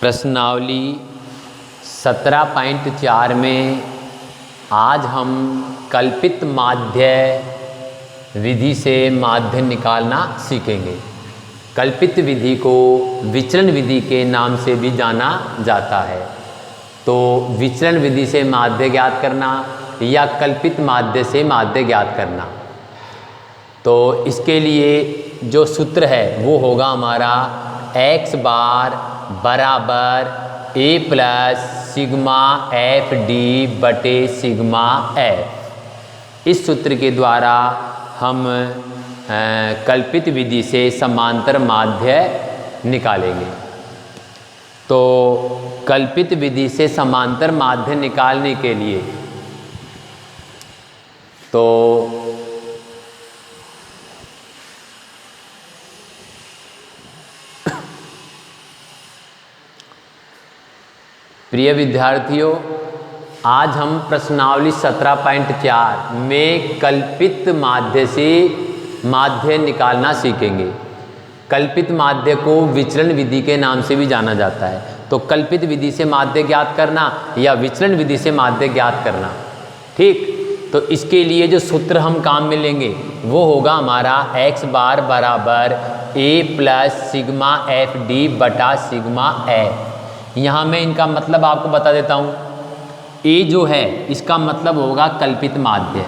प्रश्नावली 17.4 में आज हम कल्पित माध्य विधि से माध्य निकालना सीखेंगे। कल्पित विधि को विचलन विधि के नाम से भी जाना जाता है। तो विचलन विधि से माध्य ज्ञात करना या कल्पित माध्य से माध्य ज्ञात करना, तो इसके लिए जो सूत्र है वो होगा हमारा x बार बराबर a plus sigma F D बटे सिग्मा एफ। इस सूत्र के द्वारा हम कल्पित विधि से समांतर माध्य निकालेंगे। तो कल्पित विधि से समांतर माध्य निकालने के लिए तो प्रिय विद्यार्थियों, आज हम प्रश्नावली 17.4 में कल्पित माध्य से माध्य निकालना सीखेंगे। कल्पित माध्य को विचलन विधि के नाम से भी जाना जाता है। तो कल्पित विधि से माध्य ज्ञात करना या विचलन विधि से माध्य ज्ञात करना, ठीक। तो इसके लिए जो सूत्र हम काम में लेंगे वो होगा हमारा x बार बराबर a plus sigma F D बटा सिग्मा एफ। यहाँ मैं इनका मतलब आपको बता देता हूँ। a जो है इसका मतलब होगा कल्पित माध्य।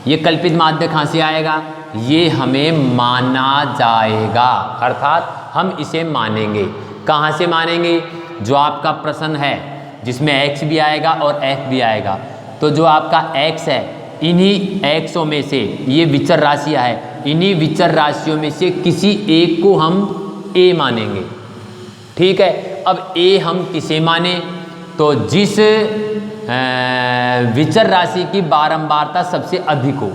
ये कल्पित माध्य कहाँ से आएगा? ये हमें माना जाएगा, अर्थात हम इसे मानेंगे। कहाँ से मानेंगे? जो आपका प्रश्न है जिसमें x भी आएगा और f भी आएगा, तो जो आपका x है इन्हीं xों में से, ये विचर राशियाँ है, इन्हीं विचर राशियों में से किसी एक को हम a मानेंगे, ठीक है। अब a हम किसे माने? तो जिस विचर राशि की बारंबारता सबसे अधिक हो,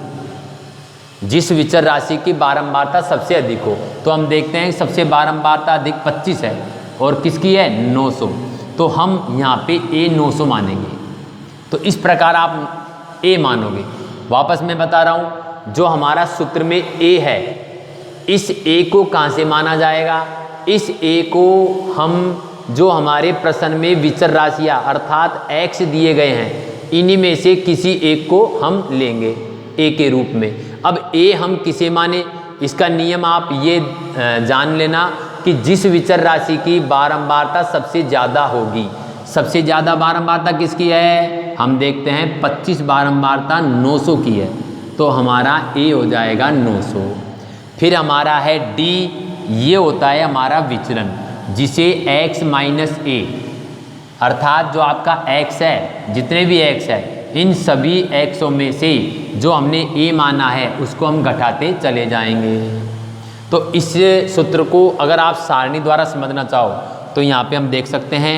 जिस विचर राशि की बारंबारता सबसे अधिक हो। तो हम देखते हैं सबसे बारंबारता अधिक 25 है और किसकी है? 900। तो हम यहाँ पे a 900 मानेंगे। तो इस प्रकार आप a मानोगे। वापस मैं बता रहा हूँ, जो हमारा सूत्र में a है, इस a को कहाँ से माना जाएगा? इस a को हम जो हमारे प्रश्न में विचर राशियाँ अर्थात x दिए गए हैं, इन्हीं में से किसी एक को हम लेंगे a के रूप में। अब a हम किसे माने? इसका नियम आप ये जान लेना कि जिस विचर राशि की बारंबारता सबसे ज़्यादा होगी। सबसे ज़्यादा बारंबारता किसकी है? हम देखते हैं 25 बारंबारता 900 की है, तो हमारा a हो जाएगा 900। फिर हमारा है d, ये होता है हमारा विचलन, जिसे x माइनस a, अर्थात जो आपका x है, जितने भी x है, इन सभी xों में से जो हमने a माना है उसको हम घटाते चले जाएंगे। तो इस सूत्र को अगर आप सारणी द्वारा समझना चाहो तो यहाँ पे हम देख सकते हैं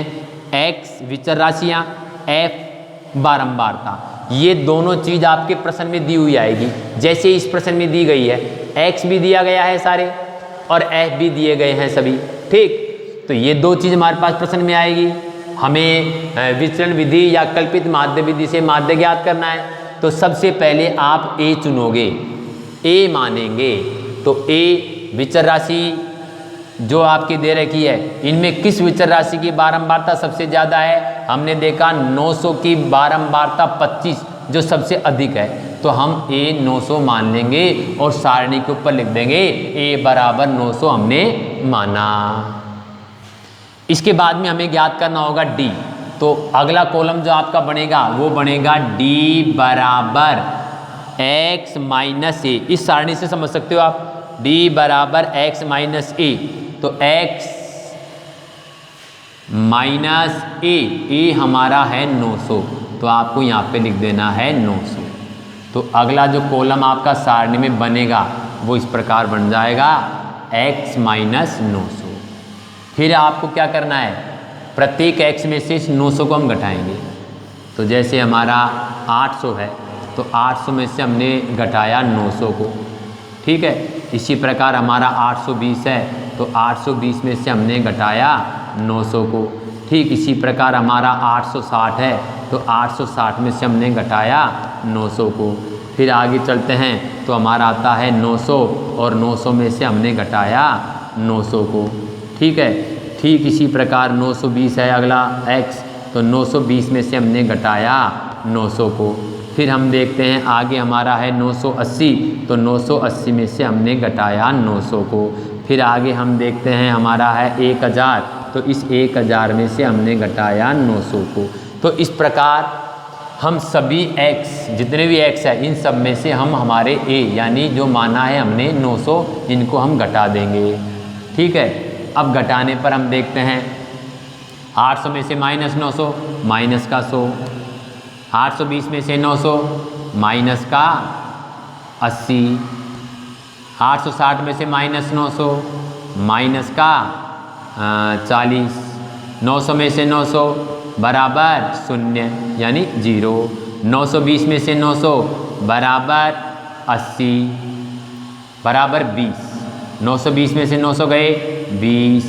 x विचर राशियाँ, f बारंबारता, ये दोनों चीज़ आपके प्रश्न में दी हुई आएगी। जैसे इस प्रश्न में दी गई है, x भी दिया गया है सारे और f भी दिए गए हैं सभी, ठीक। तो ये दो चीज़ हमारे पास प्रश्न में आएगी। हमें विचलन विधि या कल्पित माध्य विधि से माध्य ज्ञात करना है। तो सबसे पहले आप a चुनोगे, a मानेंगे। तो a विचर राशि जो आपकी दे रखी है, इनमें किस विचर राशि की बारंबारता सबसे ज़्यादा है? हमने देखा 900 की बारंबारता 25 जो सबसे अधिक है, तो हम a 900 मान लेंगे और सारणी के ऊपर लिख देंगे a बराबर 900 हमने माना। इसके बाद में हमें ज्ञात करना होगा d। तो अगला कॉलम जो आपका बनेगा वो बनेगा d बराबर x माइनस a। इस सारणी से समझ सकते हो आप, d बराबर x माइनस a। तो x माइनस a हमारा है 900, तो आपको यहाँ पे लिख देना है 900। तो अगला जो कॉलम आपका सारणी में बनेगा वो इस प्रकार बन जाएगा x माइनस 900। फिर आपको क्या करना है? प्रत्येक x में से इस 900 को हम घटाएंगे। तो जैसे हमारा 800 है, तो 800 में से हमने घटाया 900 को, ठीक है। इसी प्रकार हमारा 820 है, तो 820 में से हमने घटाया 900 को, ठीक। इसी प्रकार हमारा 860 है, तो 860 में से हमने घटाया 900 को। फिर आगे चलते हैं तो हमारा आता है 900 और 900 में से हमने घटाया 900 को, ठीक है। ठीक इसी प्रकार 920 है अगला x, तो 920 में से हमने घटाया 900 को। फिर हम देखते हैं आगे हमारा है 980, तो 980 में से हमने घटाया 900 को। फिर आगे हम देखते हैं हमारा है 1000, तो इस 1000 में से हमने घटाया 900 को। तो इस प्रकार हम सभी x, जितने भी x है, इन सब में से हम हमारे a यानी जो माना है हमने 900, इनको हम घटा देंगे। ठीक है, अब घटाने पर हम देखते हैं 800 में से माइनस 900, माइनस का 100, 820 में से 900, माइनस का 80, 860 में से माइनस 900, माइनस का 40, 900 में से 900 बराबर 0 यानी 0, 920 में से 900 बराबर 80 बराबर 20, 920 में से 900 गए 20,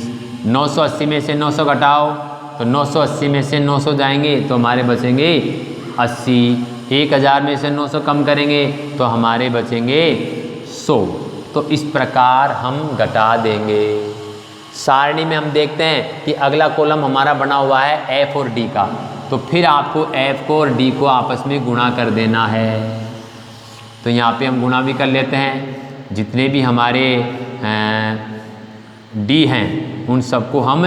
980 में से 900 घटाओ तो 980 में से 900 जाएंगे तो हमारे बचेंगे 80, 1000 में से 900 कम करेंगे तो हमारे बचेंगे 100। तो इस प्रकार हम घटा देंगे। सारणी में हम देखते हैं कि अगला कॉलम हमारा बना हुआ है f और d का, तो फिर आपको f को और d को आपस में गुणा कर देना है। तो यहाँ पे हम गुणा भी कर लेते हैं, जितने भी हमारे d हैं उन सबको हम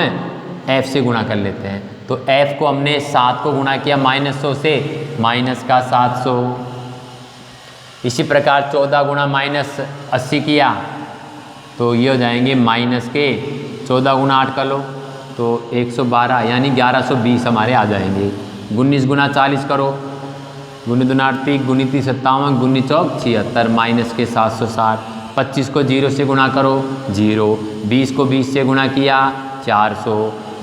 f से गुणा कर लेते हैं। तो f को हमने 7 को गुणा किया -100 से, माइनस का 700। इसी प्रकार 14 गुणा -80 किया तो ये हो जाएंगे माइनस के 14 गुणा 8 कर लो तो 112 यानी 1120 हमारे आ जाएंगे। 19 गुणा 40 करो, 19 दूना 38, 19 तीस 57, 19 चौक 76, माइनस के 760। 25 को 0 से गुणा करो 0, 20 को 20 से गुणा किया 400,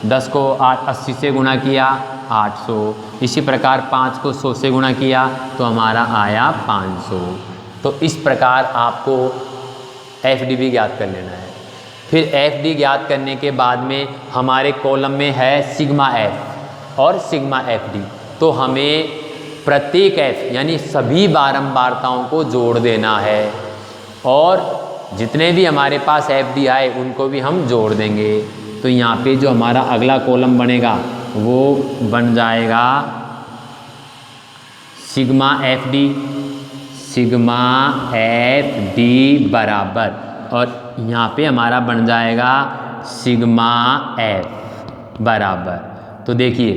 10 को 80 से गुणा किया 800। इसी प्रकार 5 को 100 से गुणा किया तो हमारा आया 500। तो इस प्रकार आपको FD भी ज्ञात कर लेना है। फिर FD ज्ञात करने के बाद में हमारे कॉलम में है सिग्मा F और सिग्मा FD, तो हमें प्रत्येक F यानी सभी बारंबारताओं को जोड़ देना है और जितने भी हमारे पास FD आए उनको भी हम जोड़ देंगे। तो यहाँ पे जो हमारा अगला कॉलम बनेगा वो बन जाएगा सिग्मा FD, सिग्मा FD बराबर, और यहाँ पे हमारा बन जाएगा सिग्मा F बराबर। तो देखिए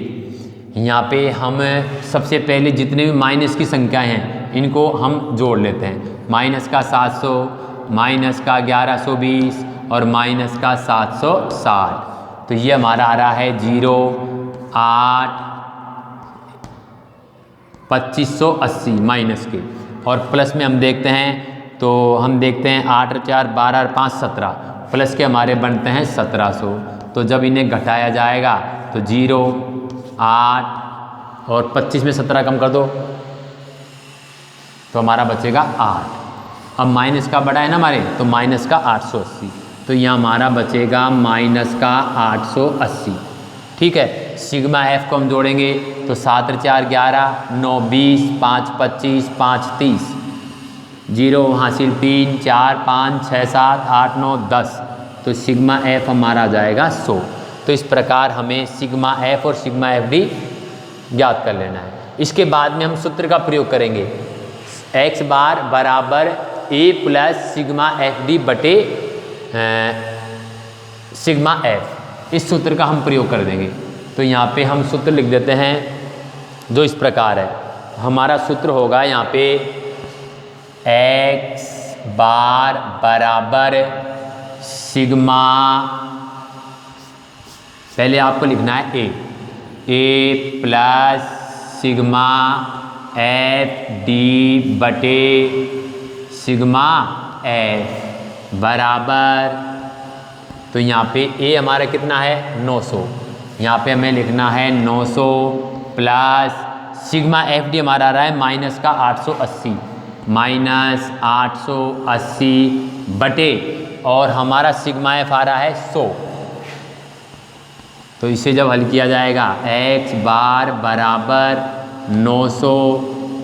यहाँ पे हम सबसे पहले जितने भी माइनस की संख्या हैं इनको हम जोड़ लेते हैं। माइनस का 700, माइनस का 1120 और माइनस का 760। तो ये हमारा आ रहा है 0, 8, 2580 माइनस के, और प्लस में हम देखते हैं तो हम देखते हैं 8 और 4 12 और 5 17, प्लस के हमारे बनते हैं 1700। तो जब इन्हें घटाया जाएगा तो 0, 8 और 25 में 17 कम कर दो तो हमारा बचेगा 8। अब माइनस का बड़ा है ना हमारे, तो माइनस का 880, तो यहाँ हमारा बचेगा माइनस का 880। ठीक है, सिग्मा F को हम जोड़ेंगे तो 7 और 4 11, 9 20, 5 25, 5 30, 0 हासिल 3, 4 5 6 7 8 9 10, तो सिग्मा F हमारा आ जाएगा 100। तो इस प्रकार हमें सिग्मा F और सिग्मा FD ज्ञात कर लेना है। इसके बाद में हम सूत्र का प्रयोग करेंगे, x बार बराबर a प्लस सिग्मा FD बटे सिग्मा F, इस सूत्र का हम प्रयोग कर देंगे। तो यहाँ पे हम सूत्र लिख देते हैं जो इस प्रकार है। हमारा सूत्र होगा यहाँ पे x बार बराबर सिग्मा, पहले आपको लिखना है a प्लस सिग्मा FD बटे सिग्मा F बराबर, तो यहाँ पे a हमारा कितना है 900, यहाँ पे हमें लिखना है 900 प्लस सिग्मा FD हमारा आ रहा है माइनस का 880, माइनस 880 बटे, और हमारा सिग्मा F आ रहा है 100। तो इसे जब हल किया जाएगा x बार बराबर 900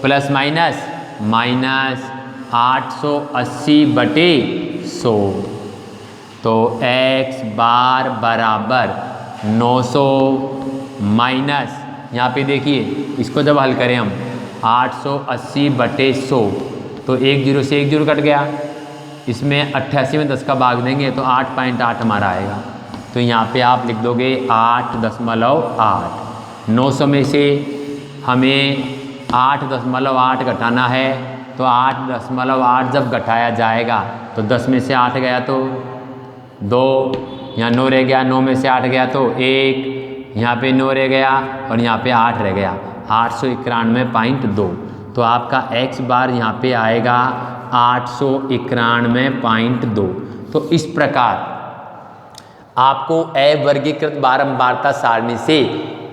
प्लस माइनस माइनस 880 बटे 100, तो x बार बराबर 900 माइनस, यहाँ पे देखिए इसको जब हल करें हम 880/100, तो 1 0 से 1 0 कट गया, इसमें 88 में 10 का भाग देंगे तो 8.8 हमारा आएगा। तो यहाँ पे आप लिख दोगे 8.8। 900 में से हमें 8.8 घटाना है, तो 8.8 जब घटाया जाएगा तो 10 में से 8 गया तो 2, यहाँ 9 रह गया, 9 में से 8 गया तो 1, यहाँ पे 9 रह गया और यहाँ पे 8 रह गया, 891.2। तो आपका x बार यहाँ पे आएगा 891.2। तो इस प्रकार आपको अवर्गीकृत बारंबारता सारणी से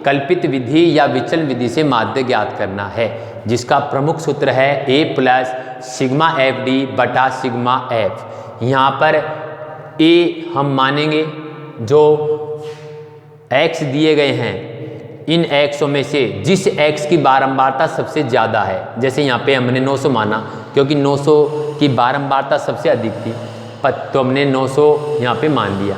कल्पित विधि या विचलन विधि से माध्य ज्ञात करना है, जिसका प्रमुख सूत्र है a plus sigma F D बटा सिग्मा एफ। यहाँ पर a हम मानेंगे जो x दिए गए हैं, इन xों में से जिस x की बारंबारता सबसे ज़्यादा है, जैसे यहाँ पे हमने 900 माना क्योंकि 900 की बारंबारता सबसे अधिक थी, तो हमने 900 यहाँ पे मान लिया।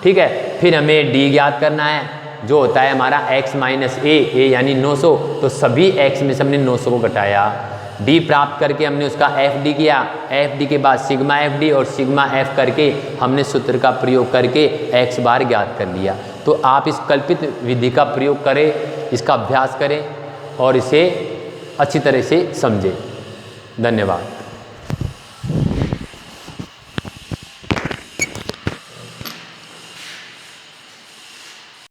ठीक है, फिर हमें d ज्ञात करना है जो होता है हमारा x माइनस a यानी 900, तो सभी x में से हमने 900 को घटाया, d प्राप्त करके हमने उसका fd किया, fd के बाद सिग्मा fd और सिग्मा f करके हमने सूत्र का प्रयोग करके x बार ज्ञात कर लिया। तो आप इस कल्पित विधि का प्रयोग करें, इसका अभ्यास करें और इसे अच्छी तरह से समझें। धन्यवाद।